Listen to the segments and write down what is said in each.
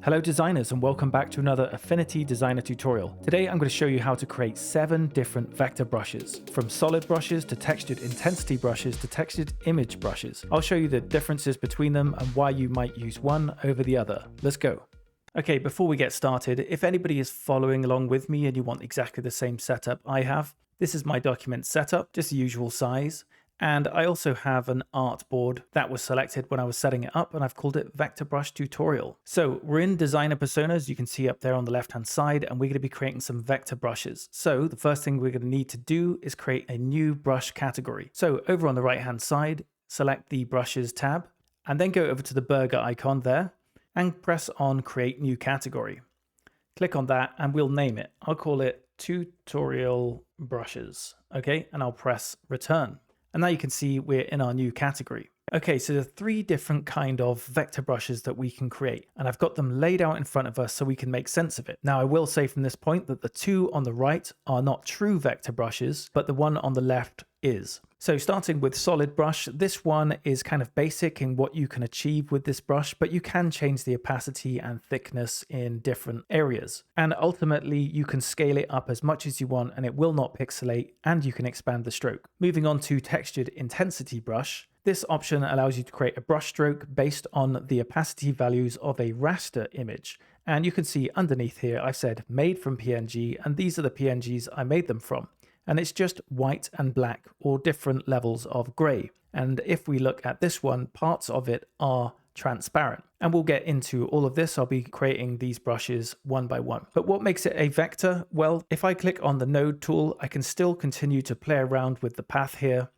Hello designers and welcome back to another Affinity Designer tutorial. Today I'm going to show you how to create 7 different vector brushes, from solid brushes to textured intensity brushes to textured image brushes. I'll show you the differences between them and why you might use one over the other. Let's go. Okay, before we get started, if anybody is following along with me and you want exactly the same setup I have, this is my document setup, just the usual size. And I also have an artboard that was selected when I was setting it up, and I've called it Vector Brush Tutorial. So we're in Designer Personas, you can see up there on the left hand side, and we're going to be creating some vector brushes. So the first thing we're going to need to do is create a new brush category. So over on the right hand side, select the Brushes tab, and then go over to the burger icon there, and press on Create New Category. Click on that, and we'll name it. I'll call it Tutorial Brushes, okay? And I'll press Return. And now you can see we're in our new category. Okay, so there are 3 different kind of vector brushes that we can create, and I've got them laid out in front of us so we can make sense of it. Now I will say from this point that the 2 on the right are not true vector brushes, but the one on the left is. So starting with solid brush, this one is kind of basic in what you can achieve with this brush, but you can change the opacity and thickness in different areas. And ultimately you can scale it up as much as you want and it will not pixelate, and you can expand the stroke. Moving on to textured intensity brush, this option allows you to create a brush stroke based on the opacity values of a raster image. And you can see underneath here, I said made from PNG, and these are the PNGs I made them from. And it's just white and black or different levels of gray. And if we look at this one, parts of it are transparent. And we'll get into all of this. I'll be creating these brushes one by one. But what makes it a vector? Well, if I click on the node tool, I can still continue to play around with the path here.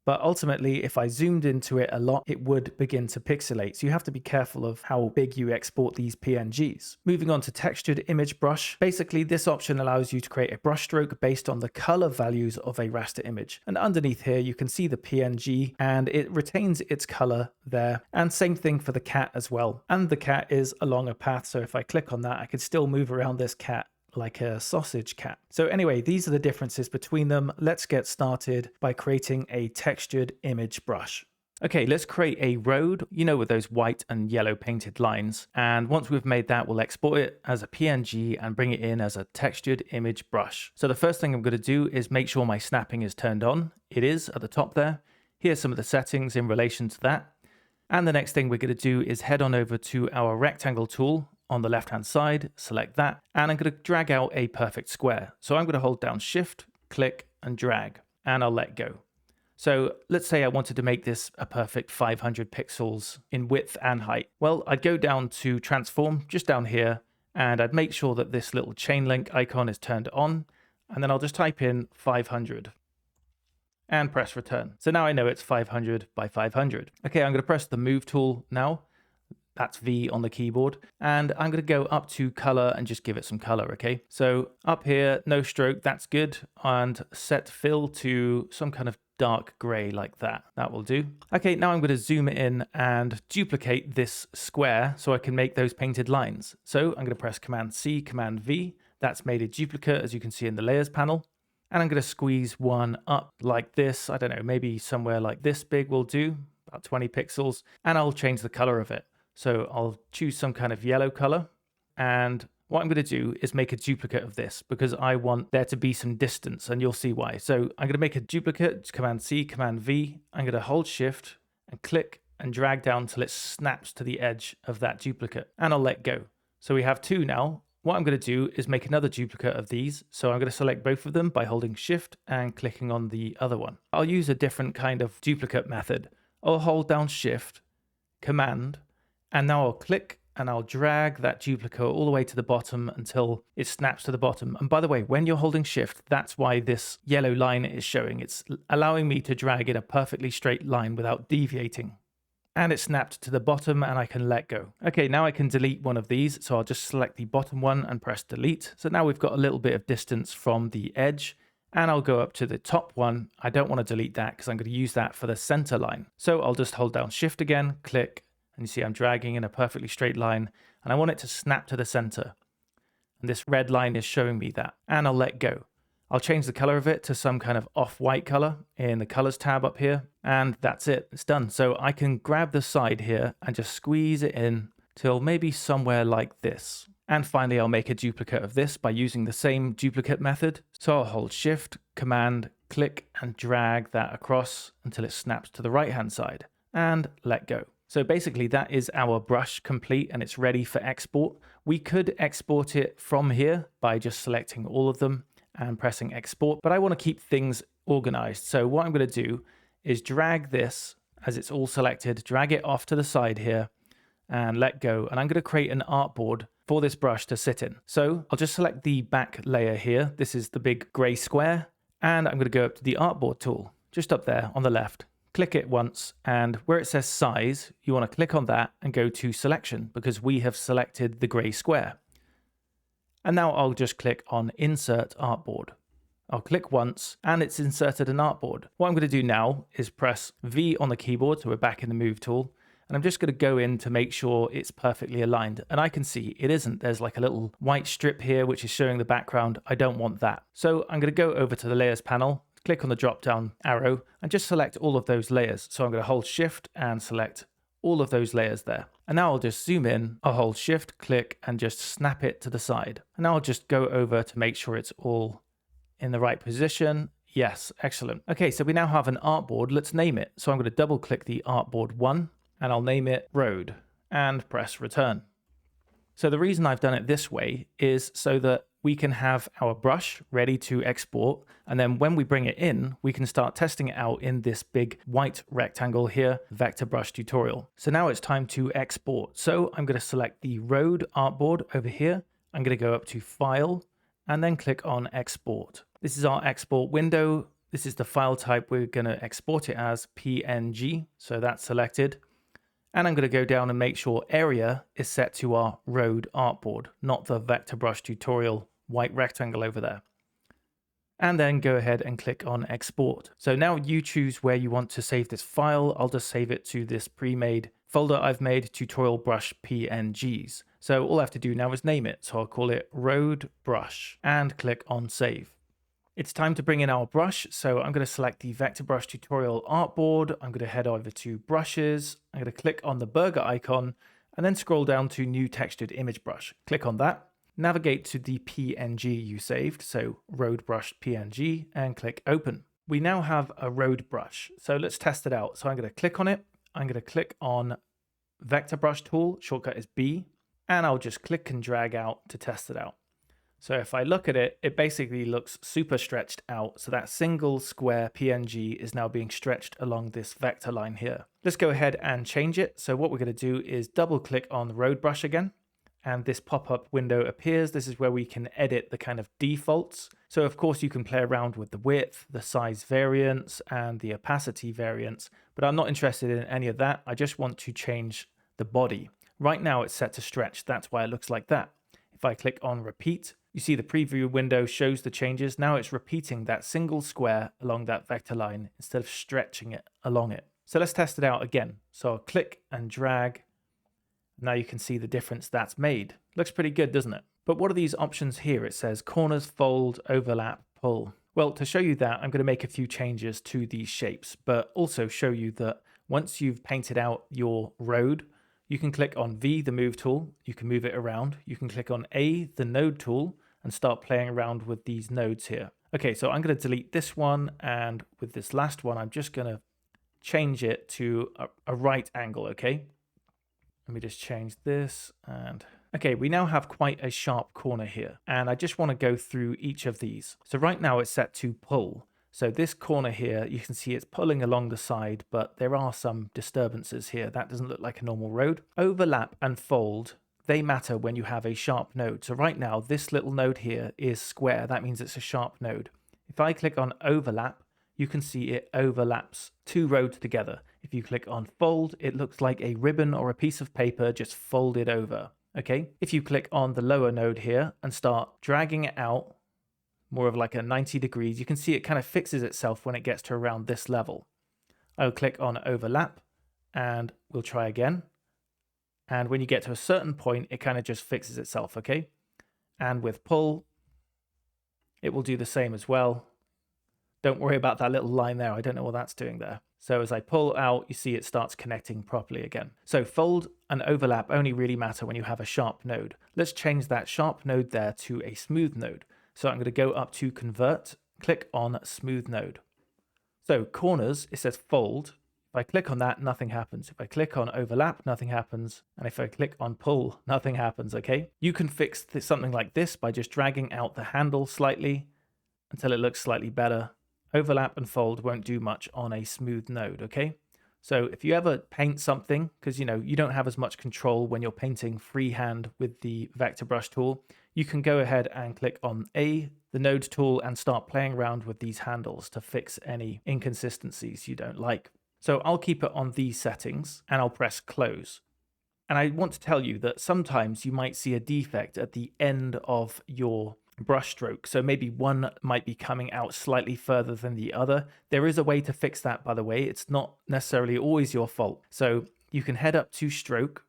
But ultimately, if I zoomed into it a lot, it would begin to pixelate. So you have to be careful of how big you export these PNGs. Moving on to textured image brush. Basically, this option allows you to create a brush stroke based on the color values of a raster image. And underneath here, you can see the PNG and it retains its color there. And same thing for the cat as well. And the cat is along a path. So if I click on that, I could still move around this cat like a sausage cat. So anyway, these are the differences between them. Let's get started by creating a textured image brush. Okay, let's create a road, you know, with those white and yellow painted lines. And once we've made that, we'll export it as a PNG and bring it in as a textured image brush. So the first thing I'm going to do is make sure my snapping is turned on. It is at the top there. Here's some of the settings in relation to that. And the next thing we're going to do is head on over to our rectangle tool on the left hand side, select that, and I'm going to drag out a perfect square. So I'm going to hold down Shift, click and drag, and I'll let go. So let's say I wanted to make this a perfect 500 pixels in width and height. Well, I'd go down to transform just down here, and I'd make sure that this little chain link icon is turned on, and then I'll just type in 500 and press return. So now I know it's 500 by 500. Okay, I'm going to press the move tool now. That's V on the keyboard. And I'm going to go up to color and just give it some color, okay? So up here, no stroke, that's good. And set fill to some kind of dark gray like that. That will do. Okay, now I'm going to zoom in and duplicate this square so I can make those painted lines. So I'm going to press Command C, Command V. That's made a duplicate, as you can see in the layers panel. And I'm going to squeeze one up like this. I don't know, maybe somewhere like this big will do, about 20 pixels. And I'll change the color of it. So I'll choose some kind of yellow color, and what I'm going to do is make a duplicate of this because I want there to be some distance, and you'll see why. So I'm going to make a duplicate, Command C, Command V. I'm going to hold Shift and click and drag down till it snaps to the edge of that duplicate, and I'll let go. So we have 2 now. What I'm going to do is make another duplicate of these. So I'm going to select both of them by holding Shift and clicking on the other one. I'll use a different kind of duplicate method. I'll hold down Shift, Command, and now I'll click and I'll drag that duplicate all the way to the bottom until it snaps to the bottom. And by the way, when you're holding Shift, that's why this yellow line is showing. It's allowing me to drag in a perfectly straight line without deviating. And it snapped to the bottom and I can let go. Okay, now I can delete one of these. So I'll just select the bottom one and press delete. So now we've got a little bit of distance from the edge. And I'll go up to the top one. I don't want to delete that because I'm going to use that for the center line. So I'll just hold down Shift again, click, and you see I'm dragging in a perfectly straight line, and I want it to snap to the center. And this red line is showing me that. And I'll let go. I'll change the color of it to some kind of off-white color in the colors tab up here. And that's it. It's done. So I can grab the side here and just squeeze it in till maybe somewhere like this. And finally, I'll make a duplicate of this by using the same duplicate method. So I'll hold Shift, Command, click and drag that across until it snaps to the right-hand side and let go. So basically that is our brush complete and it's ready for export. We could export it from here by just selecting all of them and pressing export, but I want to keep things organized. So what I'm going to do is drag this as it's all selected, drag it off to the side here and let go. And I'm going to create an artboard for this brush to sit in. So I'll just select the back layer here. This is the big gray square. And I'm going to go up to the artboard tool, just up there on the left. Click it once, and where it says size, you want to click on that and go to selection because we have selected the gray square. And now I'll just click on insert artboard. I'll click once and it's inserted an artboard. What I'm going to do now is press V on the keyboard, so we're back in the move tool. And I'm just going to go in to make sure it's perfectly aligned. And I can see it isn't. There's like a little white strip here, which is showing the background. I don't want that. So I'm going to go over to the layers panel, click on the drop down arrow and just select all of those layers. So I'm going to hold Shift and select all of those layers there. And now I'll just zoom in. I'll hold Shift, click and just snap it to the side. And now I'll just go over to make sure it's all in the right position. Yes, excellent. Okay, so we now have an artboard. Let's name it. So I'm going to double click the artboard 1. And I'll name it Road and press return. So the reason I've done it this way is so that we can have our brush ready to export. And then when we bring it in, we can start testing it out in this big white rectangle here, vector brush tutorial. So now it's time to export. So I'm going to select the Road artboard over here. I'm going to go up to File and then click on Export. This is our export window. This is the file type we're going to export it as PNG. So that's selected. And I'm going to go down and make sure area is set to our road artboard, not the vector brush tutorial white rectangle over there. And then go ahead and click on export. So now you choose where you want to save this file. I'll just save it to this pre-made folder I've made, tutorial brush PNGs. So all I have to do now is name it. So I'll call it road brush and click on save. It's time to bring in our brush. So I'm going to select the vector brush tutorial artboard. I'm going to head over to brushes. I'm going to click on the burger icon and then scroll down to new textured image brush. Click on that. Navigate to the PNG you saved. So road brush PNG and click open. We now have a road brush. So let's test it out. So I'm going to click on it. I'm going to click on vector brush tool. Shortcut is B. And I'll just click and drag out to test it out. So if I look at it, it basically looks super stretched out. So that single square PNG is now being stretched along this vector line here. Let's go ahead and change it. So what we're going to do is double click on the road brush again. And this pop-up window appears. This is where we can edit the kind of defaults. So of course you can play around with the width, the size variance, and the opacity variance. But I'm not interested in any of that. I just want to change the body. Right now it's set to stretch. That's why it looks like that. If I click on repeat, you see the preview window shows the changes. Now it's repeating that single square along that vector line instead of stretching it along it. So let's test it out again. So I'll click and drag. Now you can see the difference that's made. Looks pretty good, doesn't it? But what are these options here? It says corners, fold, overlap, pull. Well, to show you that, I'm going to make a few changes to these shapes, but also show you that once you've painted out your road, you can click on V, the move tool. You can move it around. You can click on A, the node tool, and start playing around with these nodes here. Okay, so I'm going to delete this one. And with this last one, I'm just going to change it to a right angle, okay? Let me just change this. And okay, we now have quite a sharp corner here. And I just want to go through each of these. So right now it's set to pull. So this corner here, you can see it's pulling along the side, but there are some disturbances here. That doesn't look like a normal road. Overlap and fold, they matter when you have a sharp node. So right now, this little node here is square. That means it's a sharp node. If I click on overlap, you can see it overlaps two roads together. If you click on fold, it looks like a ribbon or a piece of paper just folded over. Okay. If you click on the lower node here and start dragging it out, more of like a 90 degrees, you can see it kind of fixes itself when it gets to around this level. I'll click on overlap and we'll try again. And when you get to a certain point, it kind of just fixes itself, okay? And with pull, it will do the same as well. Don't worry about that little line there. I don't know what that's doing there. So as I pull out, you see it starts connecting properly again. So fold and overlap only really matter when you have a sharp node. Let's change that sharp node there to a smooth node. So I'm going to go up to convert, click on smooth node. So corners, it says fold. If I click on that, nothing happens. If I click on overlap, nothing happens. And if I click on pull, nothing happens, okay? You can fix something like this by just dragging out the handle slightly until it looks slightly better. Overlap and fold won't do much on a smooth node, okay? So if you ever paint something, because you don't have as much control when you're painting freehand with the vector brush tool, you can go ahead and click on the node tool and start playing around with these handles to fix any inconsistencies you don't like. So I'll keep it on these settings and I'll press close. And I want to tell you that sometimes you might see a defect at the end of your brush stroke. So maybe one might be coming out slightly further than the other. There is a way to fix that, by the way. It's not necessarily always your fault. So you can head up to stroke,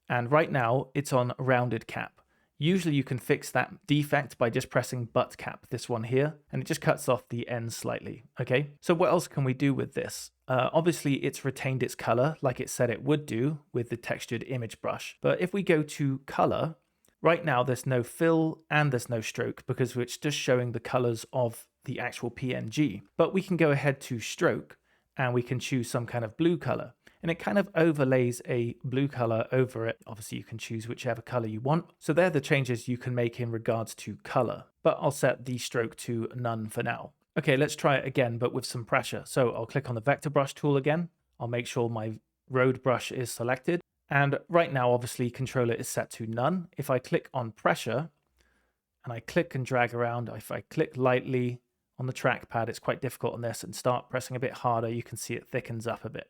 and right now it's on rounded cap. Usually you can fix that defect by just pressing butt cap, this one here, and it just cuts off the end slightly, okay? So what else can we do with this? Obviously it's retained its color like it said it would do with the textured image brush. But if we go to color, right now there's no fill and there's no stroke because it's just showing the colors of the actual PNG. But we can go ahead to stroke and we can choose some kind of blue color. And it kind of overlays a blue color over it. Obviously, you can choose whichever color you want. So they're the changes you can make in regards to color. But I'll set the stroke to none for now. Okay, let's try it again, but with some pressure. So I'll click on the vector brush tool again. I'll make sure my road brush is selected. And right now, obviously, controller is set to none. If I click on pressure and I click and drag around, if I click lightly on the trackpad, it's quite difficult on this, and start pressing a bit harder, you can see it thickens up a bit.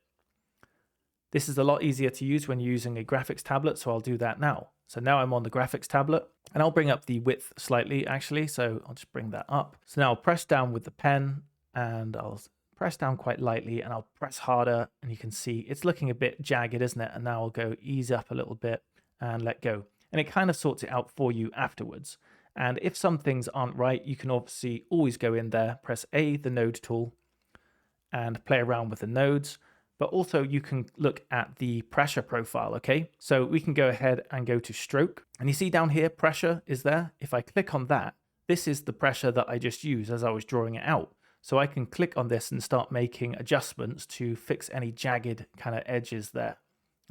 This is a lot easier to use when you're using a graphics tablet, so I'll do that now. So now I'm on the graphics tablet, and I'll bring up the width slightly, actually, so I'll just bring that up. So now I'll press down with the pen, and I'll press down quite lightly, and I'll press harder, and you can see it's looking a bit jagged, isn't it? And now I'll go ease up a little bit and let go. And it kind of sorts it out for you afterwards. And if some things aren't right, you can obviously always go in there, press the node tool, and play around with the nodes. But also you can look at the pressure profile, okay? So we can go ahead and go to stroke. And you see down here, pressure is there. If I click on that, this is the pressure that I just used as I was drawing it out. So I can click on this and start making adjustments to fix any jagged kind of edges there,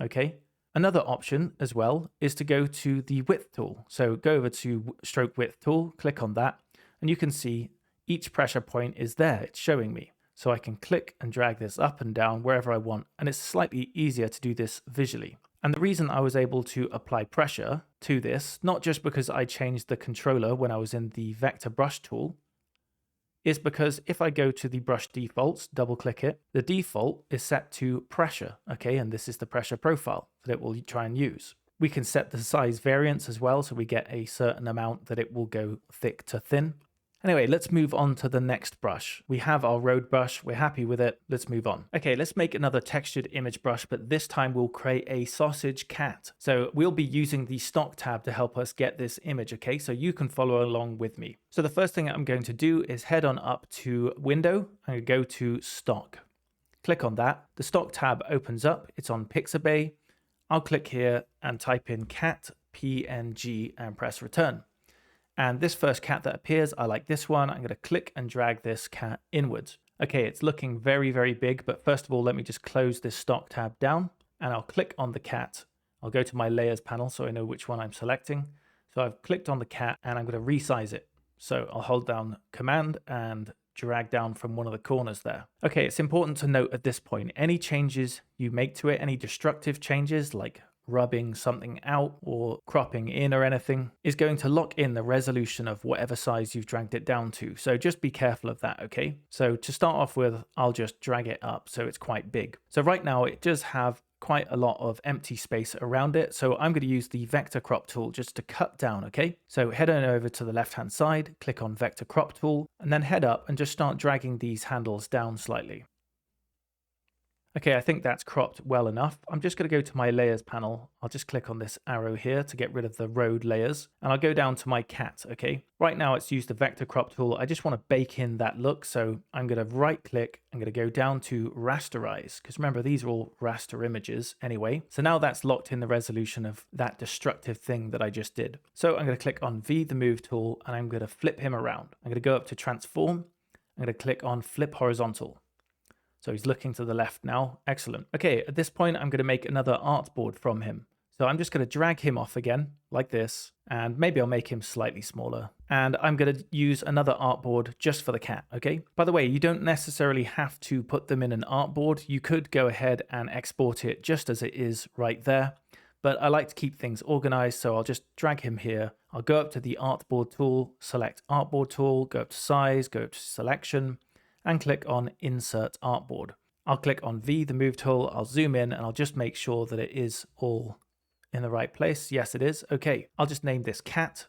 okay? Another option as well is to go to the width tool. So go over to stroke width tool, click on that, and you can see each pressure point is there. It's showing me. So I can click and drag this up and down wherever I want, and it's slightly easier to do this visually. And the reason I was able to apply pressure to this, not just because I changed the controller when I was in the vector brush tool, is because if I go to the brush defaults, double click it, the default is set to pressure, okay? And this is the pressure profile that it will try and use. We can set the size variance as well, so we get a certain amount that it will go thick to thin. Anyway, let's move on to the next brush. We have our road brush. We're happy with it. Let's move on. Okay, let's make another textured image brush, but this time we'll create a sausage cat. So we'll be using the stock tab to help us get this image, okay? So you can follow along with me. So the first thing I'm going to do is head on up to Window and go to Stock. Click on that. The stock tab opens up. It's on Pixabay. I'll click here and type in cat PNG and press return. And this first cat that appears, I like this one. I'm going to click and drag this cat inwards. Okay, it's looking very, very big, but first of all, let me just close this stock tab down and I'll click on the cat. I'll go to my layers panel so I know which one I'm selecting. So I've clicked on the cat and I'm going to resize it. So I'll hold down Command and drag down from one of the corners there. Okay, it's important to note at this point, any changes you make to it, any destructive changes like rubbing something out or cropping in or anything, is going to lock in the resolution of whatever size you've dragged it down to. So just be careful of that, okay? So to start off with, I'll just drag it up so it's quite big. So right now it does have quite a lot of empty space around it. So I'm going to use the vector crop tool just to cut down, okay? So head on over to the left-hand side, click on vector crop tool, and then head up and just start dragging these handles down slightly. Okay, I think that's cropped well enough. I'm just going to go to my layers panel. I'll just click on this arrow here to get rid of the road layers, and I'll go down to my cat, okay? Right now it's used the vector crop tool. I just want to bake in that look, so I'm going to right click. I'm going to go down to rasterize, because remember, these are all raster images anyway. So now that's locked in the resolution of that destructive thing that I just did. So I'm going to click on V, the move tool, and I'm going to flip him around. I'm going to go up to transform. I'm going to click on flip horizontal. So he's looking to the left now. Excellent. Okay, at this point, I'm going to make another artboard from him. So I'm just going to drag him off again, like this, and maybe I'll make him slightly smaller. And I'm going to use another artboard just for the cat, okay? By the way, you don't necessarily have to put them in an artboard. You could go ahead and export it just as it is right there. But I like to keep things organized, so I'll just drag him here. I'll go up to the artboard tool, select artboard tool, go up to size, go up to selection, and click on Insert Artboard. I'll click on V, the move tool, I'll zoom in, and I'll just make sure that it is all in the right place. Yes, it is. Okay, I'll just name this cat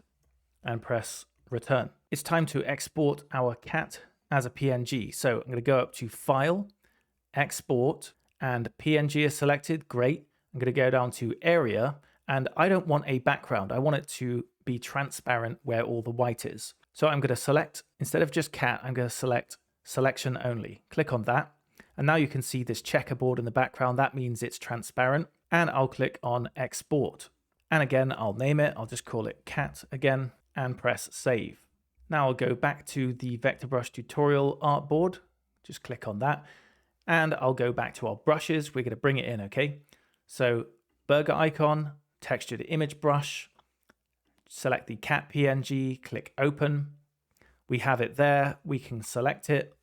and press return. It's time to export our cat as a PNG. So I'm going to go up to File, Export, and PNG is selected. Great. I'm going to go down to Area, and I don't want a background. I want it to be transparent where all the white is. So I'm going to select, instead of just cat, I'm going to select selection only. Click on that. And now you can see this checkerboard in the background. That means it's transparent. And I'll click on export. And again, I'll name it. I'll just call it cat again and press save. Now I'll go back to the vector brush tutorial artboard. Just click on that. And I'll go back to our brushes. We're going to bring it in, okay? So burger icon, textured image brush, select the cat PNG, click open. We have it there. We can select it,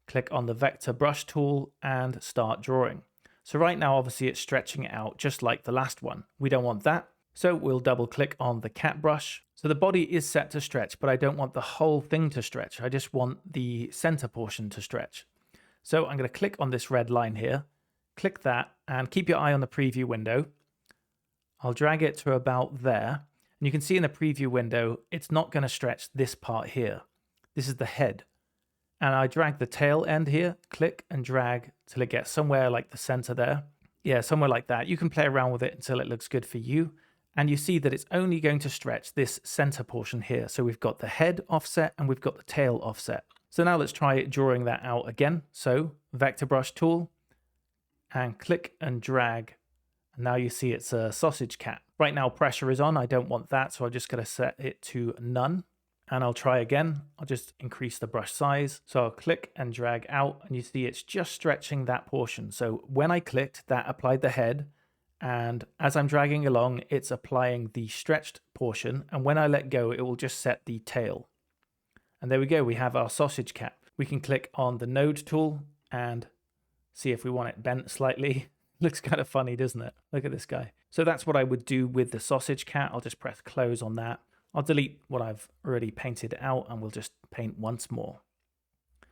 click on the vector brush tool and start drawing. So right now, obviously it's stretching it out just like the last one. We don't want that. So we'll double click on the cat brush. So the body is set to stretch, but I don't want the whole thing to stretch. I just want the center portion to stretch. So I'm going to click on this red line here, click that and keep your eye on the preview window. I'll drag it to about there. And you can see in the preview window, it's not going to stretch this part here. This is the head. And I drag the tail end here, click and drag till it gets somewhere like the center there. Yeah, somewhere like that. You can play around with it until it looks good for you. And you see that it's only going to stretch this center portion here. So we've got the head offset and we've got the tail offset. So now let's try drawing that out again. So vector brush tool and click and drag. And now you see it's a sausage cat. Right now pressure is on. I don't want that. So I'm just going to set it to none. And I'll try again. I'll just increase the brush size. So I'll click and drag out and you see it's just stretching that portion. So when I clicked, that applied the head. And as I'm dragging along, it's applying the stretched portion. And when I let go, it will just set the tail. And there we go. We have our sausage cat. We can click on the node tool and see if we want it bent slightly. Looks kind of funny, doesn't it? Look at this guy. So that's what I would do with the sausage cat. I'll just press close on that. I'll delete what I've already painted out and we'll just paint once more.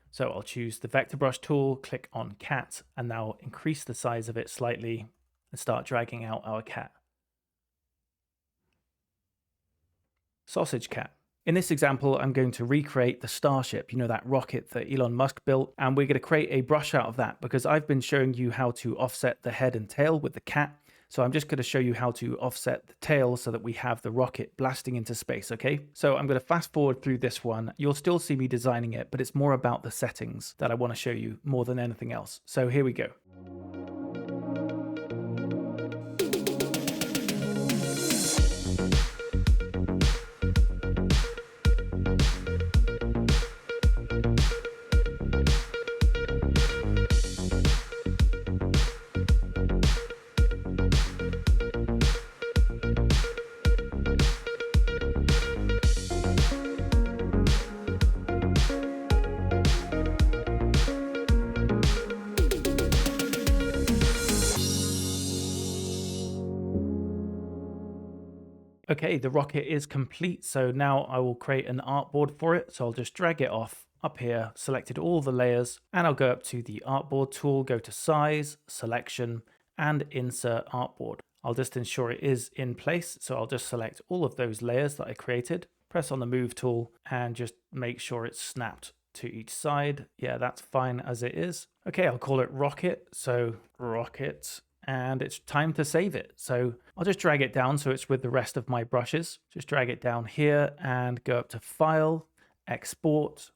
So I'll choose the vector brush tool, click on cat, and now increase the size of it slightly and start dragging out our cat. Sausage cat. In this example, I'm going to recreate the Starship, you know, that rocket that Elon Musk built, and we're going to create a brush out of that because I've been showing you how to offset the head and tail with the cat. So I'm just going to show you how to offset the tail so that we have the rocket blasting into space, okay? So I'm going to fast forward through this one. You'll still see me designing it, but it's more about the settings that I want to show you more than anything else. So here we go. Okay, the rocket is complete. So now I will create an artboard for it. So I'll just drag it off up here, selected all the layers, and I'll go up to the artboard tool, go to size, selection, and insert artboard. I'll just ensure it is in place. So I'll just select all of those layers that I created, press on the move tool, and just make sure it's snapped to each side. Yeah, that's fine as it is. Okay, I'll call it rocket. So rocket, and it's time to save it. So I'll just drag it down so it's with the rest of my brushes. Just drag it down here and go up to File, Export.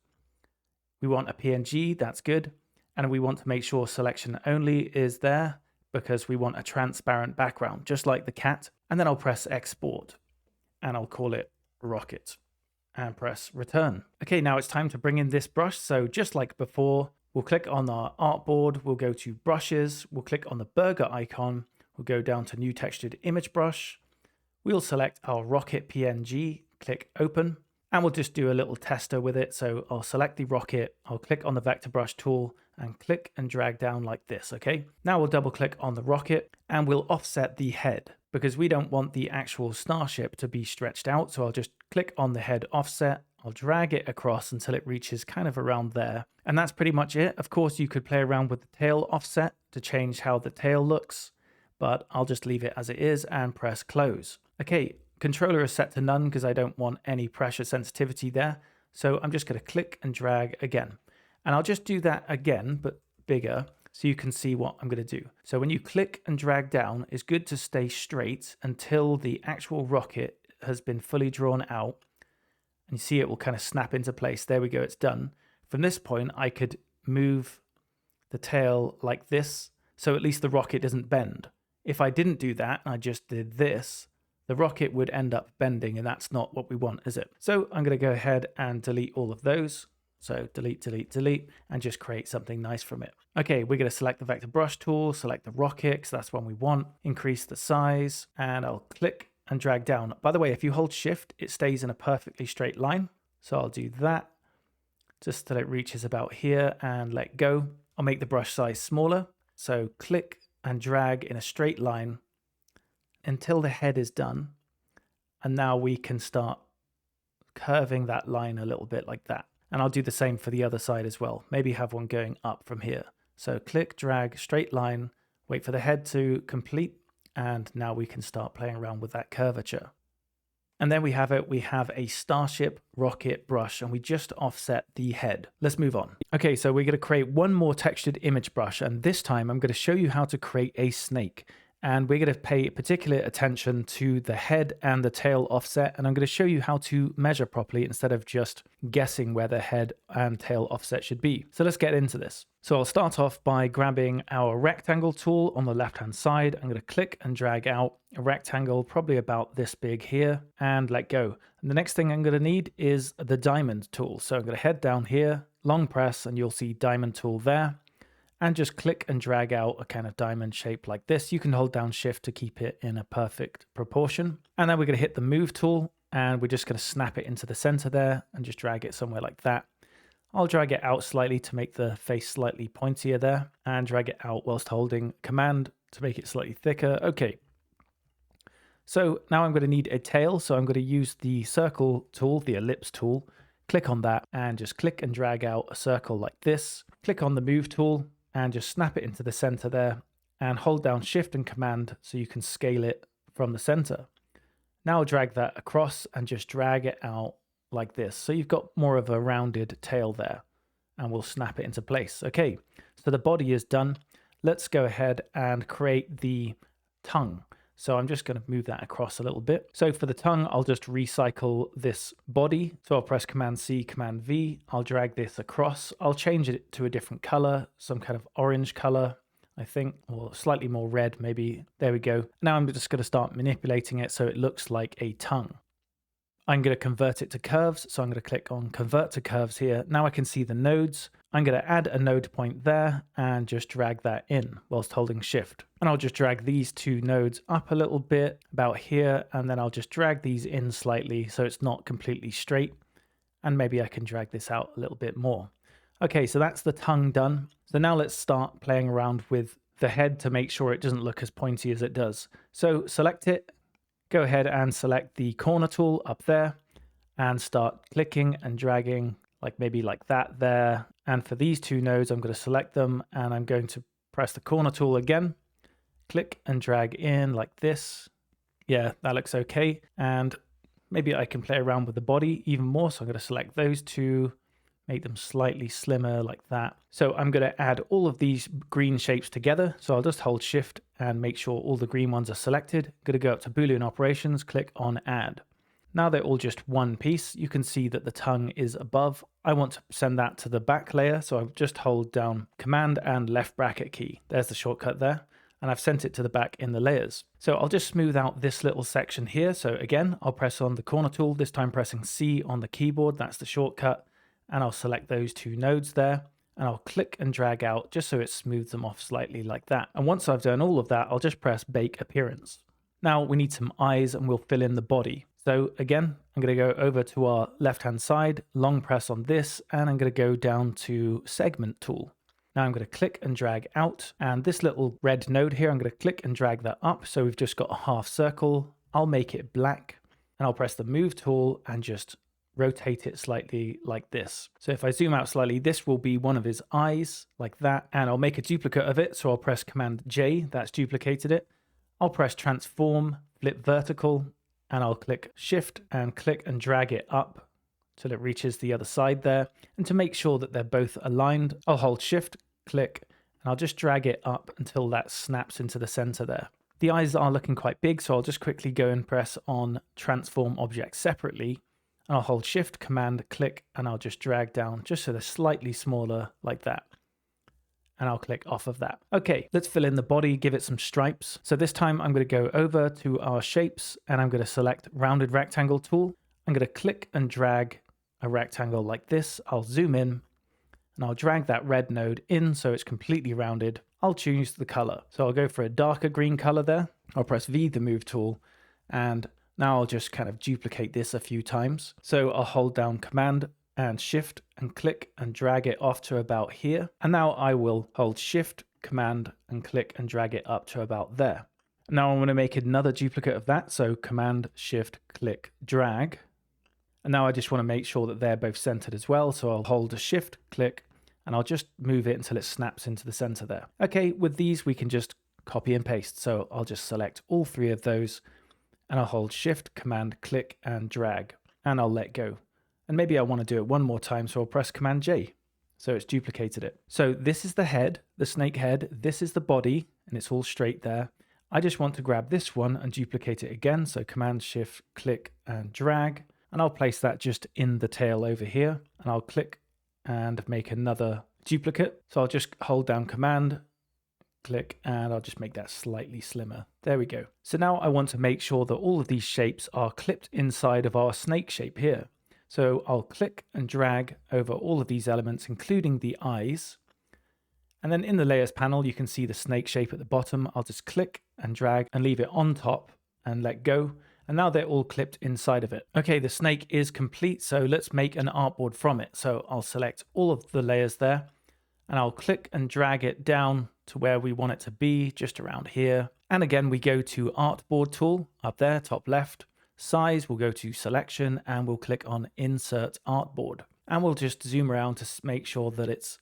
We want a PNG, that's good. And we want to make sure selection only is there because we want a transparent background, just like the cat. And then I'll press Export and I'll call it rocket and press return. Okay, now it's time to bring in this brush. So just like before, we'll click on our artboard, we'll go to brushes, we'll click on the burger icon, we'll go down to new textured image brush, we'll select our rocket PNG, click open, and we'll just do a little tester with it. So I'll select the rocket, I'll click on the vector brush tool and click and drag down like this, okay? Now we'll double click on the rocket and we'll offset the head because we don't want the actual Starship to be stretched out. So I'll just click on the head offset, I'll drag it across until it reaches kind of around there. And that's pretty much it. Of course, you could play around with the tail offset to change how the tail looks, but I'll just leave it as it is and press close. Okay, controller is set to none because I don't want any pressure sensitivity there. So I'm just going to click and drag again. And I'll just do that again, but bigger, so you can see what I'm going to do. So when you click and drag down, it's good to stay straight until the actual rocket has been fully drawn out. And you see it will kind of snap into place. There we go, it's done. From this point, I could move the tail like this, so at least the rocket doesn't bend. If I didn't do that, and I just did this, the rocket would end up bending, and that's not what we want, is it? So I'm going to go ahead and delete all of those. So delete, delete, delete, and just create something nice from it. Okay, we're going to select the vector brush tool, select the rocket, because that's one we want, increase the size, and I'll click and drag down. By the way, if you hold shift, it stays in a perfectly straight line. So I'll do that just till it reaches about here and let go. I'll make the brush size smaller. So click and drag in a straight line until the head is done. And now we can start curving that line a little bit like that. And I'll do the same for the other side as well. Maybe have one going up from here. So click, drag, straight line, wait for the head to complete. And now we can start playing around with that curvature. And then we have it. We have a Starship rocket brush and we just offset the head. Let's move on. Okay, so we're going to create one more textured image brush. And this time I'm going to show you how to create a snake. And we're going to pay particular attention to the head and the tail offset. And I'm going to show you how to measure properly instead of just guessing where the head and tail offset should be. So let's get into this. So I'll start off by grabbing our rectangle tool on the left-hand side. I'm going to click and drag out a rectangle, probably about this big here, and let go. And the next thing I'm going to need is the diamond tool. So I'm going to head down here, long press, and you'll see diamond tool there. And just click and drag out a kind of diamond shape like this. You can hold down shift to keep it in a perfect proportion. And then we're going to hit the move tool and we're just going to snap it into the center there and just drag it somewhere like that. I'll drag it out slightly to make the face slightly pointier there and drag it out whilst holding command to make it slightly thicker. Okay. So now I'm going to need a tail. So I'm going to use the circle tool, the ellipse tool. Click on that and just click and drag out a circle like this. Click on the move tool and just snap it into the center there and hold down shift and command so you can scale it from the center. Now drag that across and just drag it out like this. So you've got more of a rounded tail there and we'll snap it into place. Okay, so the body is done. Let's go ahead and create the tongue. So I'm just going to move that across a little bit. So for the tongue, I'll just recycle this body. So I'll press Command C, Command V. I'll drag this across. I'll change it to a different color, some kind of orange color, I think, or slightly more red, maybe. There we go. Now I'm just going to start manipulating it so it looks like a tongue. I'm going to convert it to curves. So I'm going to click on Convert to Curves here. Now I can see the nodes. I'm going to add a node point there and just drag that in whilst holding shift. And I'll just drag these two nodes up a little bit about here. And then I'll just drag these in slightly so it's not completely straight. And maybe I can drag this out a little bit more. Okay, so that's the tongue done. So now let's start playing around with the head to make sure it doesn't look as pointy as it does. So select it. Go ahead and select the corner tool up there and start clicking and dragging like maybe like that there. And for these two nodes, I'm going to select them and I'm going to press the corner tool again, click and drag in like this. Yeah, that looks okay. And maybe I can play around with the body even more. So I'm going to select those two, make them slightly slimmer like that. So I'm going to add all of these green shapes together. So I'll just hold Shift and make sure all the green ones are selected. I'm going to go up to Boolean operations, click on add. Now they're all just one piece. You can see that the tongue is above. I want to send that to the back layer. So I'll just hold down Command and left bracket key. There's the shortcut there. And I've sent it to the back in the layers. So I'll just smooth out this little section here. So again, I'll press on the corner tool, this time pressing C on the keyboard. That's the shortcut. And I'll select those two nodes there. And I'll click and drag out just so it smooths them off slightly like that. And once I've done all of that, I'll just press Bake Appearance. Now we need some eyes and we'll fill in the body. So again, I'm going to go over to our left-hand side, long press on this, and I'm going to go down to Segment tool. Now I'm going to click and drag out, and this little red node here, I'm going to click and drag that up. So we've just got a half circle. I'll make it black, and I'll press the Move tool and just rotate it slightly like this. So if I zoom out slightly, this will be one of his eyes like that, and I'll make a duplicate of it. So I'll press Command J, that's duplicated it. I'll press Transform, flip vertical, and I'll click Shift and click and drag it up till it reaches the other side there. And to make sure that they're both aligned, I'll hold Shift, click, and I'll just drag it up until that snaps into the center there. The eyes are looking quite big, so I'll just quickly go and press on Transform Objects separately. And I'll hold Shift, Command, click, and I'll just drag down just so they're slightly smaller like that. And I'll click off of that. Okay, let's fill in the body, give it some stripes. So this time I'm going to go over to our shapes and I'm going to select Rounded Rectangle tool. I'm going to click and drag a rectangle like this. I'll zoom in and I'll drag that red node in so it's completely rounded. I'll choose the color. So I'll go for a darker green color there. I'll press V, the Move tool, and now I'll just kind of duplicate this a few times. So I'll hold down Command and Shift and click and drag it off to about here. And now I will hold Shift, Command, and click and drag it up to about there. Now I'm going to make another duplicate of that. So Command, Shift, click, drag. And now I just want to make sure that they're both centered as well. So I'll hold a Shift, click, and I'll just move it until it snaps into the center there. Okay, with these we can just copy and paste. So I'll just select all three of those and I'll hold Shift, Command, click, and drag, and I'll let go. And maybe I want to do it one more time, so I'll press Command J. So it's duplicated it. So this is the head, the snake head. This is the body, and it's all straight there. I just want to grab this one and duplicate it again. So Command, Shift, click, and drag. And I'll place that just in the tail over here. And I'll click and make another duplicate. So I'll just hold down Command, click, and I'll just make that slightly slimmer. There we go. So now I want to make sure that all of these shapes are clipped inside of our snake shape here. So I'll click and drag over all of these elements, including the eyes. And then in the layers panel, you can see the snake shape at the bottom. I'll just click and drag and leave it on top and let go. And now they're all clipped inside of it. Okay, the snake is complete. So let's make an artboard from it. So I'll select all of the layers there and I'll click and drag it down to where we want it to be, just around here. And again, we go to Artboard tool up there, top left. Size, we'll go to Selection and we'll click on Insert Artboard. And we'll just zoom around to make sure that it's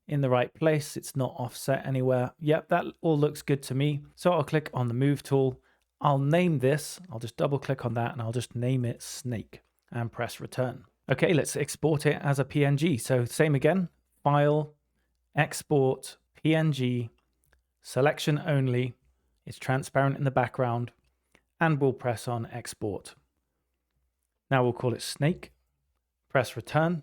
in the right place. It's not offset anywhere. Yep, that all looks good to me. So I'll click on the Move tool. I'll name this. I'll just double click on that and I'll just name it Snake and press Return. Okay, let's export it as a PNG. So same again, File, Export, PNG, Selection Only. It's transparent in the background. And we'll press on Export. Now we'll call it Snake, press Return,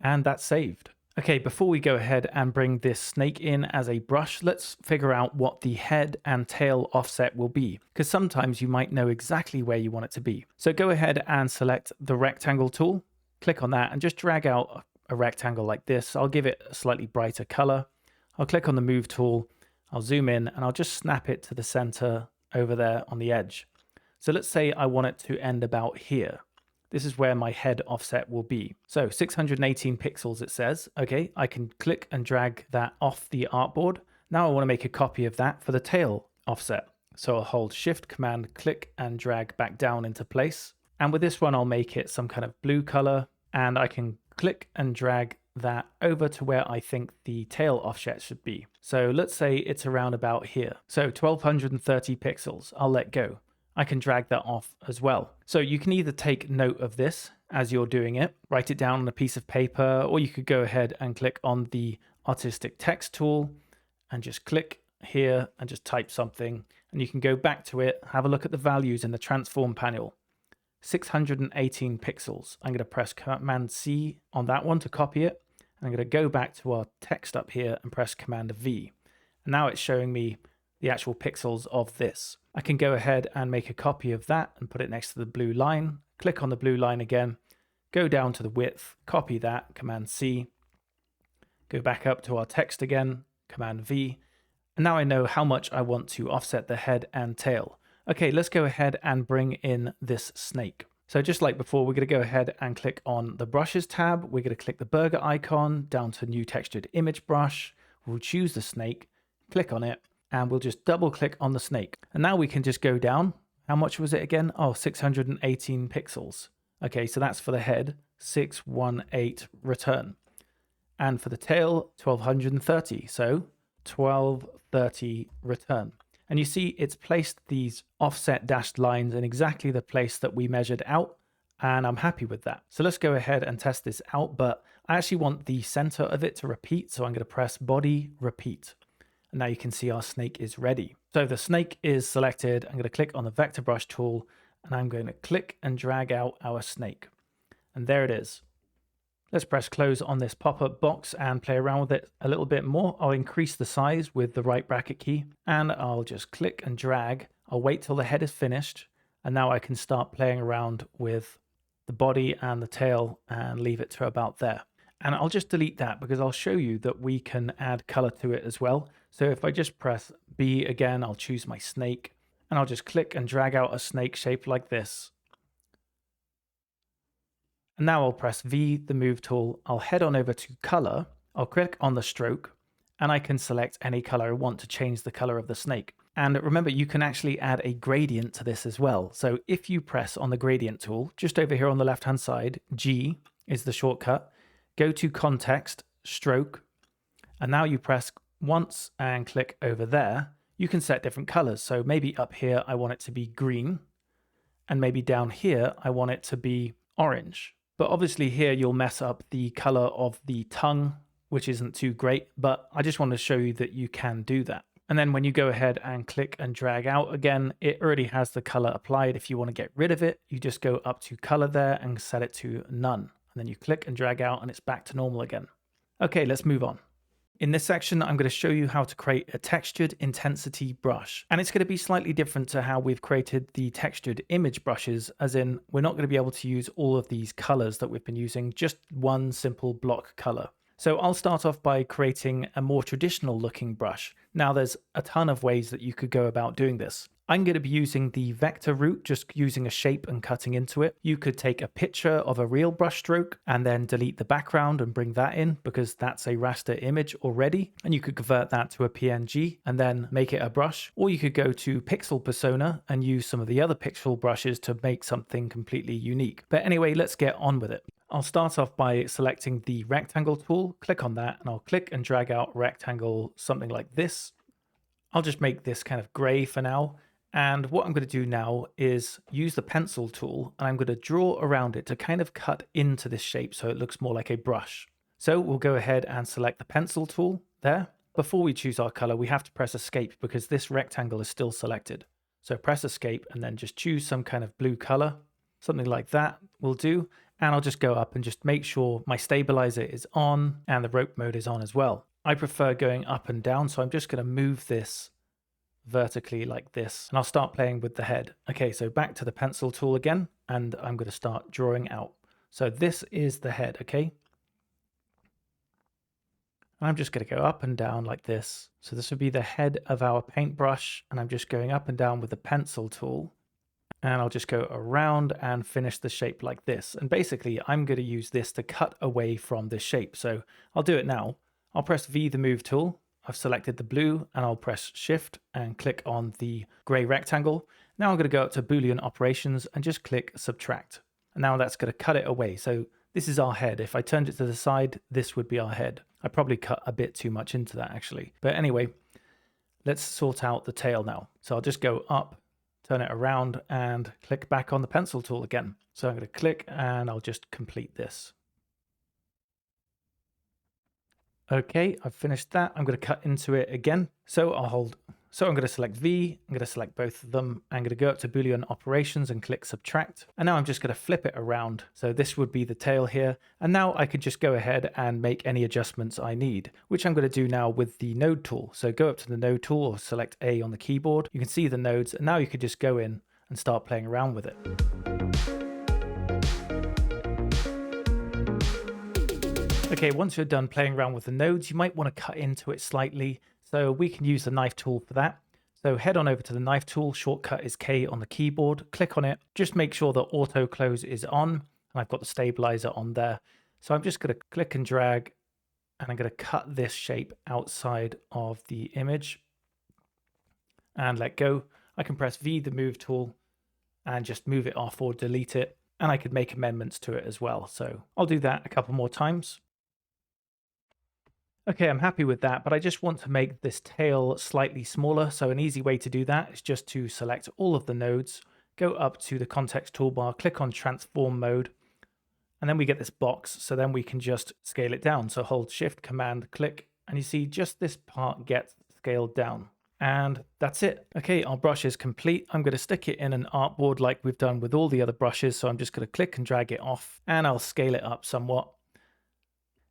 and that's saved. Okay, before we go ahead and bring this snake in as a brush, let's figure out what the head and tail offset will be, because sometimes you might know exactly where you want it to be. So go ahead and select the rectangle tool, click on that, and just drag out a rectangle like this. I'll give it a slightly brighter color. I'll click on the Move tool, I'll zoom in, and I'll just snap it to the center over there on the edge. So let's say I want it to end about here. This is where my head offset will be. So 618 pixels it says. Okay, I can click and drag that off the artboard. Now I want to make a copy of that for the tail offset. So I'll hold Shift, Command, click and drag back down into place. And with this one, I'll make it some kind of blue color and I can click and drag that over to where I think the tail offset should be. So let's say it's around about here. So 1230 pixels, I'll let go. I can drag that off as well. So you can either take note of this as you're doing it. Write it down on a piece of paper, or you could go ahead and click on the artistic text tool and just click here and just type something. And you can go back to it, have a look at the values in the transform panel. 618 pixels. I'm going to press Command C on that one to copy it. I'm going to go back to our text up here and press Command V. And now it's showing me the actual pixels of this. I can go ahead and make a copy of that and put it next to the blue line. Click on the blue line again, go down to the width, copy that, Command C, go back up to our text again, Command V. And now I know how much I want to offset the head and tail. Okay, let's go ahead and bring in this snake. So just like before, we're going to go ahead and click on the brushes tab. We're going to click the burger icon down to new textured image brush. We'll choose the snake, click on it, and we'll just double click on the snake. And now we can just go down. How much was it again? Oh, 618 pixels. Okay, so that's for the head, 618 return. And for the tail, 1230. So 1230 return. And you see it's placed these offset dashed lines in exactly the place that we measured out. And I'm happy with that. So let's go ahead and test this out. But I actually want the center of it to repeat. So I'm going to press body repeat. And now you can see our snake is ready. So the snake is selected. I'm going to click on the vector brush tool and I'm going to click and drag out our snake. And there it is. Let's press close on this pop-up box and play around with it a little bit more. I'll increase the size with the right bracket key and I'll just click and drag. I'll wait till the head is finished. And now I can start playing around with the body and the tail and leave it to about there. And I'll just delete that because I'll show you that we can add color to it as well. So if I just press B again, I'll choose my snake and I'll just click and drag out a snake shape like this. And now I'll press V, the move tool. I'll head on over to color. I'll click on the stroke and I can select any color I want to change the color of the snake. And remember, you can actually add a gradient to this as well. So if you press on the gradient tool, just over here on the left-hand side, G is the shortcut. Go to context, stroke, and now you press once and click over there. You can set different colors. So maybe up here, I want it to be green. And maybe down here, I want it to be orange. But obviously here you'll mess up the color of the tongue, which isn't too great, but I just want to show you that you can do that. And then when you go ahead and click and drag out again, it already has the color applied. If you want to get rid of it, you just go up to color there and set it to none. And then you click and drag out and it's back to normal again. Okay, let's move on. In this section, I'm going to show you how to create a textured intensity brush. And it's going to be slightly different to how we've created the textured image brushes, as in we're not going to be able to use all of these colors that we've been using, just one simple block color. So I'll start off by creating a more traditional looking brush. Now there's a ton of ways that you could go about doing this. I'm going to be using the vector route, just using a shape and cutting into it. You could take a picture of a real brush stroke and then delete the background and bring that in because that's a raster image already. And you could convert that to a PNG and then make it a brush. Or you could go to Pixel Persona and use some of the other pixel brushes to make something completely unique. But anyway, let's get on with it. I'll start off by selecting the rectangle tool, click on that, and I'll click and drag out rectangle, something like this. I'll just make this kind of gray for now. And what I'm going to do now is use the pencil tool and I'm going to draw around it to kind of cut into this shape so it looks more like a brush. So we'll go ahead and select the pencil tool there. Before we choose our color, we have to press escape because this rectangle is still selected. So press escape and then just choose some kind of blue color. Something like that will do. And I'll just go up and just make sure my stabilizer is on and the rope mode is on as well. I prefer going up and down, so I'm just going to move this vertically like this, and I'll start playing with the head. Okay, so back to the pencil tool again, and I'm going to start drawing out. So this is the head, okay? And I'm just going to go up and down like this. So this would be the head of our paintbrush, and I'm just going up and down with the pencil tool. And I'll just go around and finish the shape like this. And basically, I'm going to use this to cut away from this shape. So I'll do it now. I'll press V, the move tool. I've selected the blue and I'll press shift and click on the gray rectangle. Now I'm going to go up to Boolean operations and just click subtract. And now that's going to cut it away. So this is our head. If I turned it to the side, this would be our head. I probably cut a bit too much into that actually. But anyway, let's sort out the tail now. So I'll just go up turn it around and click back on the pencil tool again. So I'm going to click and I'll just complete this. Okay, I've finished that. I'm going to cut into it again. So I'm going to select V, I'm going to select both of them. I'm going to go up to Boolean operations and click subtract. And now I'm just going to flip it around. So this would be the tail here. And now I could just go ahead and make any adjustments I need, which I'm going to do now with the node tool. So go up to the node tool or select A on the keyboard. You can see the nodes, and now you could just go in and start playing around with it. Okay, once you're done playing around with the nodes, you might want to cut into it slightly. So we can use the knife tool for that. So head on over to the knife tool, shortcut is K on the keyboard, click on it, just make sure that auto close is on, and I've got the stabilizer on there. So I'm just going to click and drag, and I'm going to cut this shape outside of the image and let go. I can press V, the move tool, and just move it off or delete it. And I could make amendments to it as well. So I'll do that a couple more times. Okay, I'm happy with that, but I just want to make this tail slightly smaller. So an easy way to do that is just to select all of the nodes, go up to the context toolbar, click on transform mode, and then we get this box. So then we can just scale it down. So hold shift, command, click, and you see just this part gets scaled down. And that's it. Okay, our brush is complete. I'm going to stick it in an artboard like we've done with all the other brushes. So I'm just going to click and drag it off, and I'll scale it up somewhat.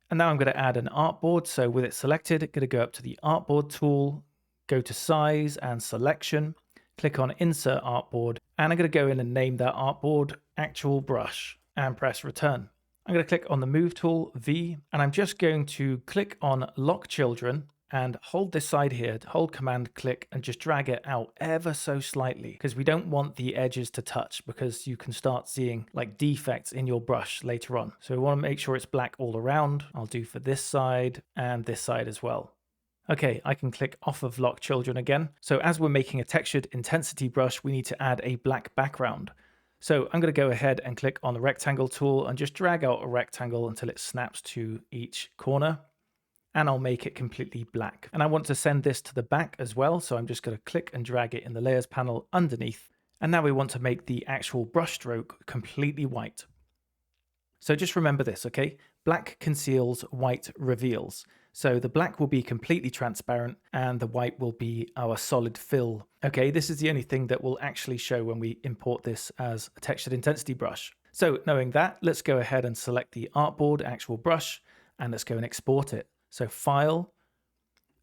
And now I'm going to add an artboard. So with it selected, I'm going to go up to the artboard tool, go to size and selection, click on insert artboard, and I'm going to go in and name that artboard actual brush and press return. I'm going to click on the move tool, V, and I'm just going to click on lock children and hold this side here, hold command click and just drag it out ever so slightly, because we don't want the edges to touch, because you can start seeing like defects in your brush later on. So we want to make sure it's black all around. I'll do for this side and this side as well. Okay, I can click off of lock children again. So as we're making a textured intensity brush, we need to add a black background. So I'm going to go ahead and click on the rectangle tool and just drag out a rectangle until it snaps to each corner. And I'll make it completely black. And I want to send this to the back as well. So I'm just going to click and drag it in the layers panel underneath. And now we want to make the actual brush stroke completely white. So just remember this, okay? Black conceals, white reveals. So the black will be completely transparent and the white will be our solid fill. Okay, this is the only thing that will actually show when we import this as a textured intensity brush. So knowing that, let's go ahead and select the artboard actual brush and let's go and export it. So file,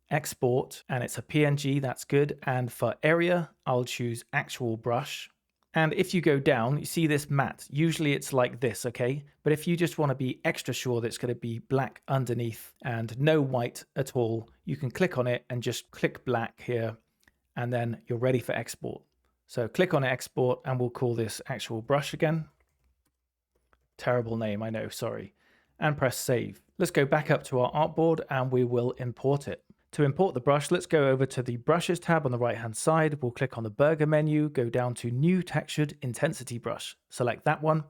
export, and it's a PNG, that's good. And for area, I'll choose actual brush. And if you go down, you see this matte. Usually it's like this, okay? But if you just want to be extra sure that it's going to be black underneath and no white at all, you can click on it and just click black here, and then you're ready for export. So click on export and we'll call this actual brush again. Terrible name, I know, sorry. And press save. Let's go back up to our artboard and we will import it. To import the brush, let's go over to the brushes tab on the right hand side. We'll click on the burger menu, go down to new textured intensity brush, select that one,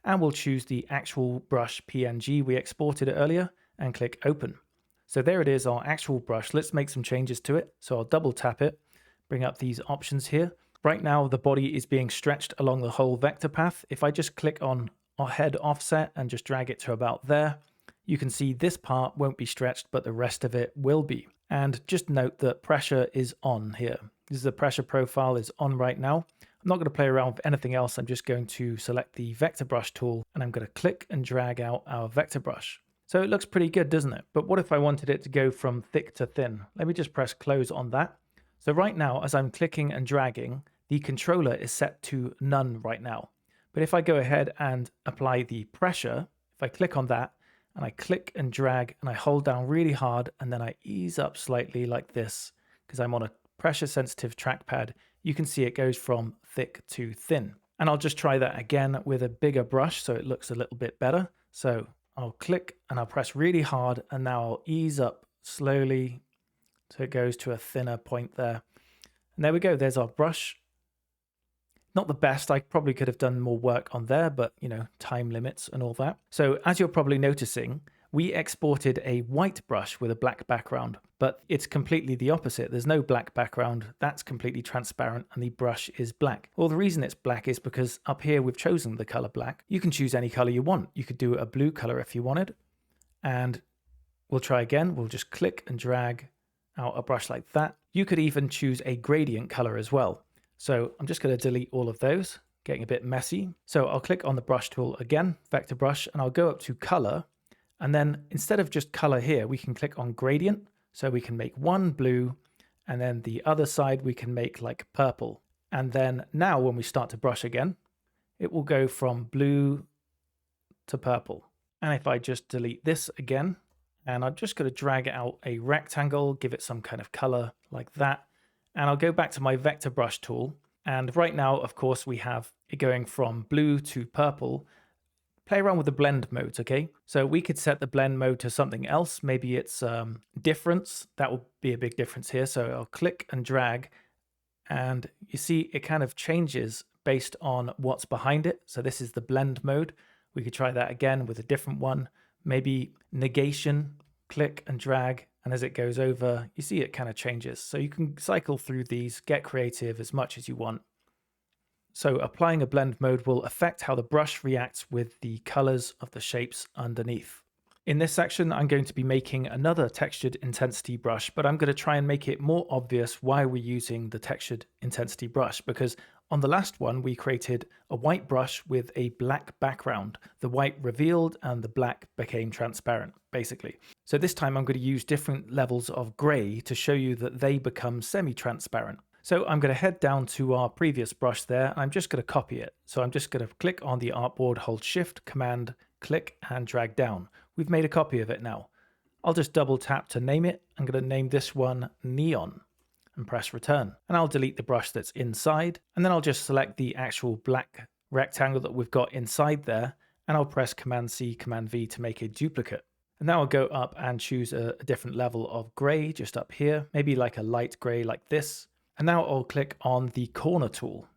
and we'll choose the actual brush PNG we exported earlier and click open. So there it is, our actual brush. Let's make some changes to it. So I'll double tap it, bring up these options here. Right now the body is being stretched along the whole vector path. If I just click on our head offset and just drag it to about there, you can see this part won't be stretched, but the rest of it will be. And just note that pressure is on here. This is the pressure profile is on right now. I'm not going to play around with anything else. I'm just going to select the vector brush tool and I'm going to click and drag out our vector brush. So it looks pretty good, doesn't it? But what if I wanted it to go from thick to thin? Let me just press close on that. So right now, as I'm clicking and dragging, the controller is set to none right now. But if I go ahead and apply the pressure, if I click on that and I click and drag and I hold down really hard and then I ease up slightly like this, because I'm on a pressure sensitive trackpad, you can see it goes from thick to thin. And I'll just try that again with a bigger brush so it looks a little bit better. So I'll click and I'll press really hard and now I'll ease up slowly so it goes to a thinner point there. And there we go, there's our brush. Not the best, I probably could have done more work on there, but you know, time limits and all that. So as you're probably noticing, we exported a white brush with a black background, but it's completely the opposite. There's no black background. That's completely transparent and the brush is black. Well, the reason it's black is because up here we've chosen the color black. You can choose any color you want. You could do a blue color if you wanted. And we'll try again. We'll just click and drag out a brush like that. You could even choose a gradient color as well. So I'm just going to delete all of those, getting a bit messy. So I'll click on the brush tool again, vector brush, and I'll go up to color. And then instead of just color here, we can click on gradient. So we can make one blue, and then the other side we can make like purple. And then now when we start to brush again, it will go from blue to purple. And if I just delete this again, and I'm just going to drag out a rectangle, give it some kind of color like that. And I'll go back to my vector brush tool. And right now, of course, we have it going from blue to purple. Play around with the blend modes, okay? So we could set the blend mode to something else. Maybe it's difference. That will be a big difference here. So I'll click and drag, and you see it kind of changes based on what's behind it. So this is the blend mode. We could try that again with a different one. Maybe negation, click and drag. And as it goes over, you see it kind of changes. So you can cycle through these, get creative as much as you want. So applying a blend mode will affect how the brush reacts with the colors of the shapes underneath. In this section, I'm going to be making another textured intensity brush, but I'm going to try and make it more obvious why we're using the textured intensity brush, because on the last one, we created a white brush with a black background. The white revealed and the black became transparent, basically. So this time I'm going to use different levels of gray to show you that they become semi-transparent. So I'm going to head down to our previous brush there. And I'm just going to copy it. So I'm just going to click on the artboard, hold Shift, Command, click and drag down. We've made a copy of it now. I'll just double tap to name it. I'm going to name this one Neon and press return. And I'll delete the brush that's inside. And then I'll just select the actual black rectangle that we've got inside there. And I'll press Command C, Command V to make a duplicate. And now I'll go up and choose a different level of gray just up here, maybe like a light gray like this. And now I'll click on the corner tool.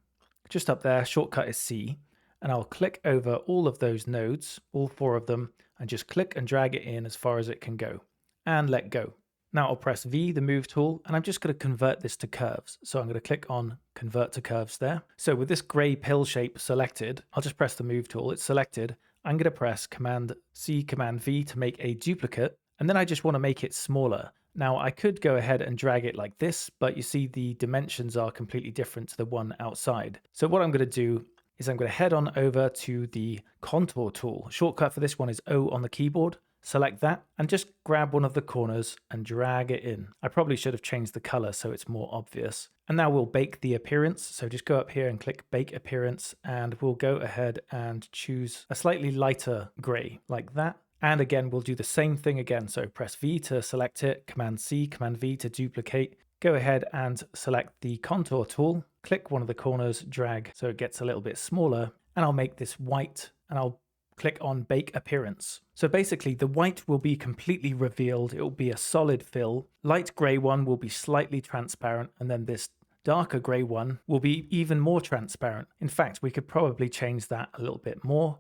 Just up there, shortcut is C. And I'll click over all of those nodes, all 4 of them, and just click and drag it in as far as it can go. And let go. Now I'll press V, the move tool, and I'm just going to convert this to curves. So I'm going to click on convert to curves there. So with this gray pill shape selected, I'll just press the move tool. It's selected. I'm going to press Command C, Command V to make a duplicate. And then I just want to make it smaller. Now I could go ahead and drag it like this, but you see the dimensions are completely different to the one outside. So what I'm going to do is I'm going to head on over to the contour tool. Shortcut for this one is O on the keyboard. Select that and just grab one of the corners and drag it in. I probably should have changed the color so it's more obvious. And now we'll bake the appearance. So just go up here and click bake appearance, and we'll go ahead and choose a slightly lighter gray like that. And again, we'll do the same thing again. So press V to select it, Command C, Command V to duplicate. Go ahead and select the contour tool, click one of the corners, drag so it gets a little bit smaller, and I'll make this white, and I'll click on bake appearance. So basically the white will be completely revealed. It will be a solid fill. Light gray one will be slightly transparent, and then this darker gray one will be even more transparent. In fact, we could probably change that a little bit more.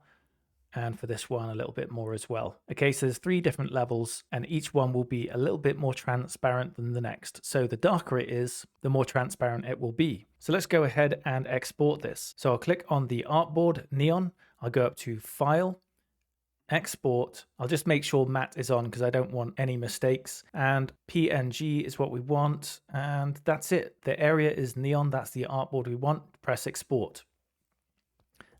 And for this one, a little bit more as well. Okay, so there's 3 different levels, and each one will be a little bit more transparent than the next. So the darker it is, the more transparent it will be. So let's go ahead and export this. So I'll click on the artboard, Neon. I'll go up to File, Export. I'll just make sure matte is on because I don't want any mistakes. And PNG is what we want. And that's it. The area is neon. That's the artboard we want. Press Export.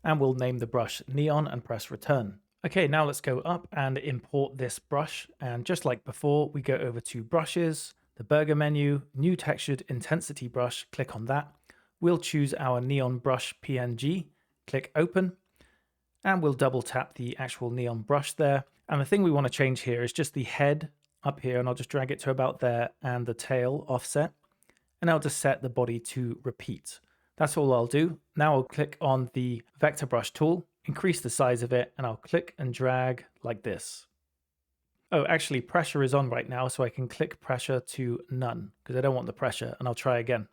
And we'll name the brush Neon and press return. Okay, now let's go up and import this brush. And just like before, we go over to brushes, the burger menu, new textured intensity brush, click on that. We'll choose our neon brush PNG, click open, and we'll double tap the actual neon brush there. And the thing we want to change here is just the head up here, and I'll just drag it to about there, and the tail offset. And I'll just set the body to repeat. That's all I'll do. Now I'll click on the vector brush tool, increase the size of it, and I'll click and drag like this. Oh, actually pressure is on right now, so I can click pressure to none because I don't want the pressure, and I'll try again.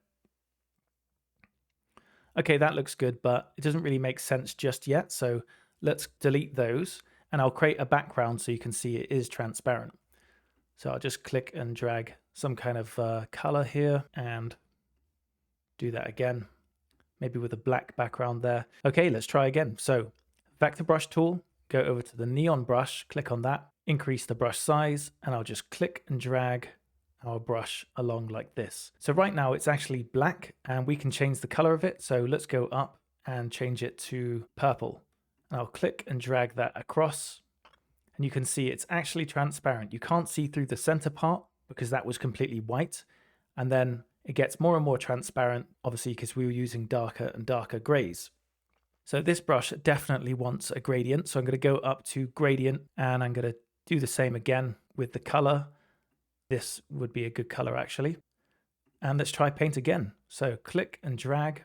Okay, that looks good, but it doesn't really make sense just yet. So let's delete those. and I'll create a background so you can see it is transparent. So I'll just click and drag some kind of color here and do that again, maybe with a black background there. Okay, let's try again. So vector brush tool, go over to the neon brush, click on that, increase the brush size, and I'll just click and drag our brush along like this. So right now it's actually black and we can change the color of it. So let's go up and change it to purple. And I'll click and drag that across. And you can see it's actually transparent. You can't see through the center part because that was completely white. And then it gets more and more transparent, obviously, because we were using darker and darker grays. So this brush definitely wants a gradient. So I'm going to go up to gradient and I'm going to do the same again with the color. This would be a good color actually. And let's try paint again. So click and drag.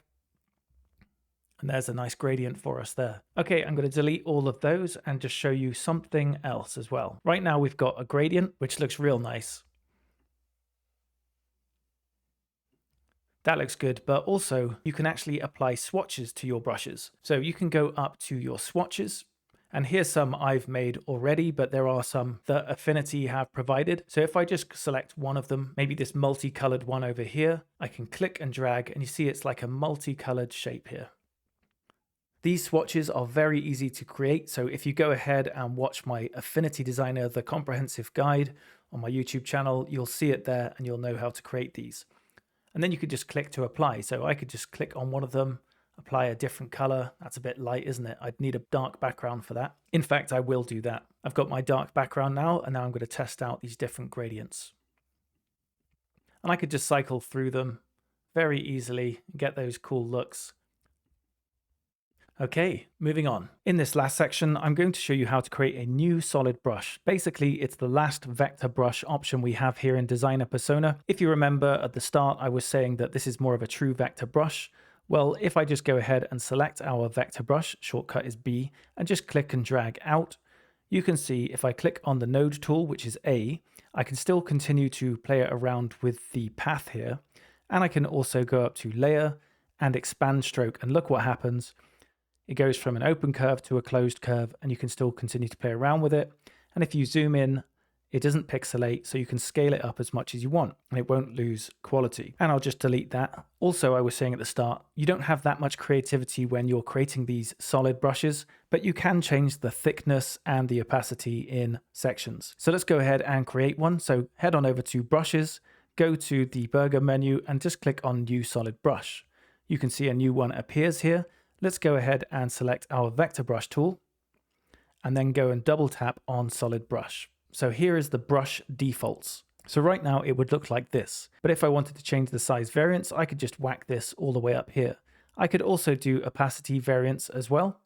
And there's a nice gradient for us there. Okay, I'm going to delete all of those and just show you something else as well. Right now we've got a gradient, which looks real nice. That looks good, but also you can actually apply swatches to your brushes. So you can go up to your swatches, and here's some I've made already, but there are some that Affinity have provided. So if I just select one of them, maybe this multicolored one over here, I can click and drag and you see it's like a multicolored shape here. These swatches are very easy to create. So if you go ahead and watch my Affinity Designer, the comprehensive guide on my YouTube channel, you'll see it there and you'll know how to create these. And then you could just click to apply. So I could just click on one of them, apply a different color. That's a bit light, isn't it? I'd need a dark background for that. In fact, I will do that. I've got my dark background now, and now I'm going to test out these different gradients. And I could just cycle through them very easily and get those cool looks. Okay, moving on. In this last section, I'm going to show you how to create a new solid brush. Basically, it's the last vector brush option we have here in Designer Persona. If you remember at the start, I was saying that this is more of a true vector brush. Well, if I just go ahead and select our vector brush, shortcut is B, and just click and drag out, you can see if I click on the node tool, which is A, I can still continue to play around with the path here. And I can also go up to layer and expand stroke, and look what happens. It goes from an open curve to a closed curve, and you can still continue to play around with it. And if you zoom in, it doesn't pixelate, so you can scale it up as much as you want, and it won't lose quality. And I'll just delete that. Also, I was saying at the start, you don't have that much creativity when you're creating these solid brushes, but you can change the thickness and the opacity in sections. So let's go ahead and create one. So head on over to Brushes, go to the burger menu, and just click on New Solid Brush. You can see a new one appears here. Let's go ahead and select our vector brush tool and then go and double tap on solid brush. So here is the brush defaults. So right now it would look like this, but if I wanted to change the size variance, I could just whack this all the way up here. I could also do opacity variance as well,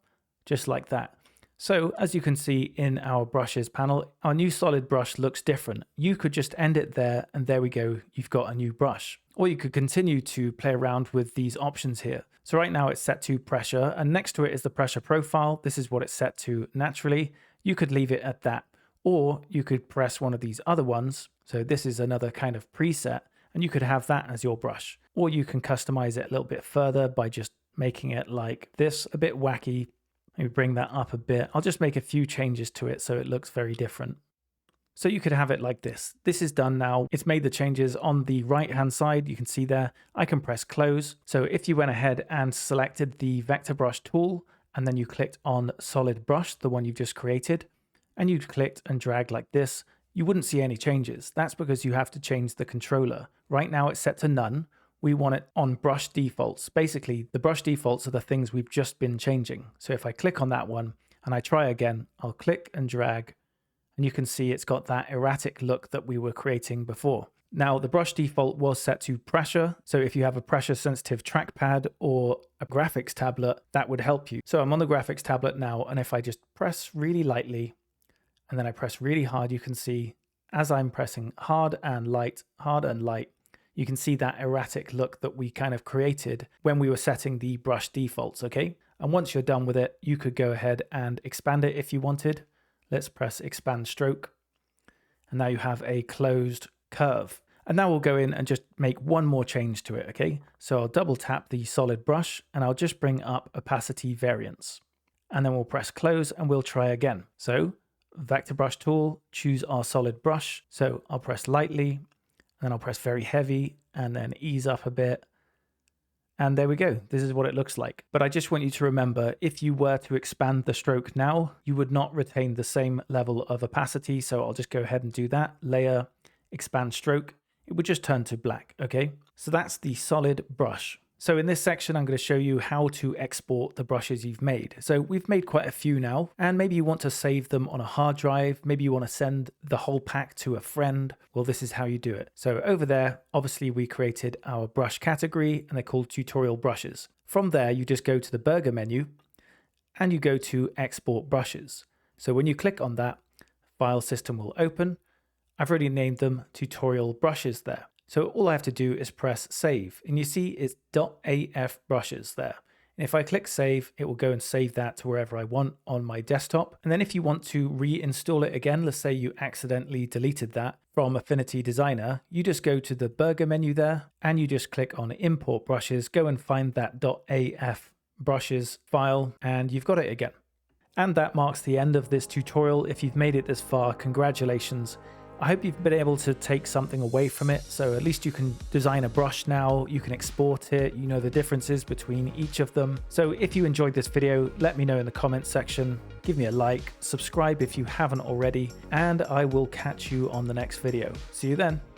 just like that. So as you can see in our brushes panel, our new solid brush looks different. You could just end it there and there we go, you've got a new brush. Or you could continue to play around with these options here. So right now it's set to pressure, and next to it is the pressure profile. This is what it's set to naturally. You could leave it at that, or you could press one of these other ones. So this is another kind of preset, and you could have that as your brush. Or you can customize it a little bit further by just making it like this, a bit wacky. Maybe bring that up a bit. I'll just make a few changes to it so it looks very different. So you could have it like this. This is done now. It's made the changes on the right-hand side. You can see there, I can press close. So if you went ahead and selected the vector brush tool, and then you clicked on solid brush, the one you've just created, and you clicked and dragged like this, you wouldn't see any changes. That's because you have to change the controller. Right now it's set to none. We want it on brush defaults. Basically, the brush defaults are the things we've just been changing. So if I click on that one and I try again, I'll click and drag, and you can see it's got that erratic look that we were creating before. Now, the brush default was set to pressure. So if you have a pressure sensitive trackpad or a graphics tablet, that would help you. So I'm on the graphics tablet now, and if I just press really lightly, and then I press really hard, you can see as I'm pressing hard and light, you can see that erratic look that we kind of created when we were setting the brush defaults, okay? And once you're done with it, you could go ahead and expand it if you wanted. Let's press expand stroke. And now you have a closed curve. And now we'll go in and just make one more change to it, okay? So I'll double tap the solid brush and I'll just bring up opacity variance. and then we'll press close and we'll try again. So vector brush tool, choose our solid brush. So I'll press lightly, and then I'll press very heavy, and then ease up a bit. And there we go. This is what it looks like. But I just want you to remember, if you were to expand the stroke now, you would not retain the same level of opacity. So I'll just go ahead and do that. Layer, expand stroke. It would just turn to black, okay? So that's the solid brush. So in this section, I'm going to show you how to export the brushes you've made. So we've made quite a few now, and maybe you want to save them on a hard drive. Maybe you want to send the whole pack to a friend. Well, this is how you do it. So over there, obviously we created our brush category, and they're called tutorial brushes. From there, you just go to the burger menu and you go to export brushes. So when you click on that, file system will open. I've already named them tutorial brushes there. So all I have to do is press save, and you see it's .af brushes there. And if I click save, it will go and save that to wherever I want on my desktop. And then if you want to reinstall it again, let's say you accidentally deleted that from Affinity Designer, you just go to the burger menu there and you just click on import brushes, go and find that .af brushes file, and you've got it again. And that marks the end of this tutorial. If you've made it this far, congratulations. I hope you've been able to take something away from it. So at least you can design a brush now, you can export it, you know the differences between each of them. So if you enjoyed this video, let me know in the comments section, give me a like, subscribe if you haven't already, and I will catch you on the next video. See you then.